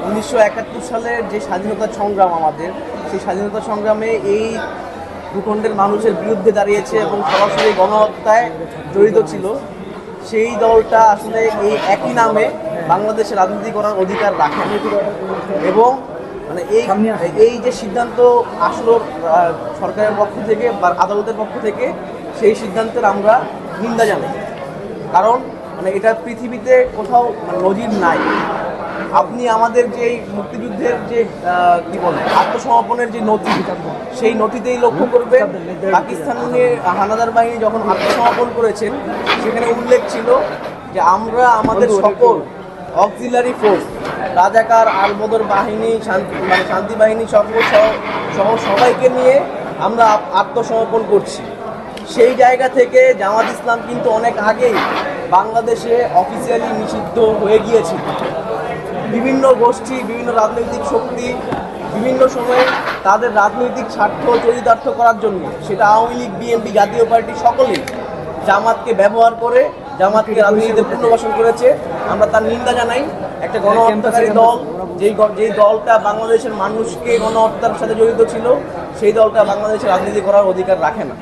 1971 সালের যে স্বাধীনতা সংগ্রাম আমাদের, সেই স্বাধীনতা সংগ্রামে এই ভূখণ্ডের মানুষের বিরুদ্ধে দাঁড়িয়েছে এবং সরাসরি গণহত্যায় জড়িত ছিল, সেই দলটা আসলে এই একই নামে বাংলাদেশে রাজনীতি করার অধিকার রাখে এবং মানে এই যে সিদ্ধান্ত আসলো সরকারের পক্ষ থেকে বা আদালতের পক্ষ থেকে, সেই সিদ্ধান্তের আমরা নিন্দা জানাই। কারণ মানে এটা পৃথিবীতে কোথাও মানে নজির নাই। আপনি আমাদের যে মুক্তিযুদ্ধের যে কি বলে আত্মসমর্পণের যে নথি, সেই নথিতেই লক্ষ্য করবেন পাকিস্তানের হানাদার বাহিনী যখন আত্মসমর্পণ করেছেন, সেখানে উল্লেখ ছিল যে আমরা আমাদের সকল অক্সিলারি ফোর্স, রাজাকার, আলবদর বাহিনী, শান্তি বাহিনী সহ সবাইকে নিয়ে আমরা আত্মসমর্পণ করছি। সেই জায়গা থেকে জামাত ইসলাম কিন্তু অনেক আগেই বাংলাদেশে অফিসিয়ালি নিষিদ্ধ হয়ে গিয়েছিল। বিভিন্ন গোষ্ঠী, বিভিন্ন রাজনৈতিক শক্তি বিভিন্ন সময়ে তাদের রাজনৈতিক স্বার্থ চরিতার্থ করার জন্য, সেটা আওয়ামী লীগ, বিএনপি, জাতীয় পার্টি সকলেই জামাতকে ব্যবহার করে জামাতকে রাজনীতিতে পুনর্বাসন করেছে। আমরা তার নিন্দা জানাই। একটা গণহত্যাকারী দল, যেই দলটা বাংলাদেশের মানুষকে গণহত্যার সাথে জড়িত ছিল, সেই দলটা বাংলাদেশের রাজনীতি করার অধিকার রাখে না।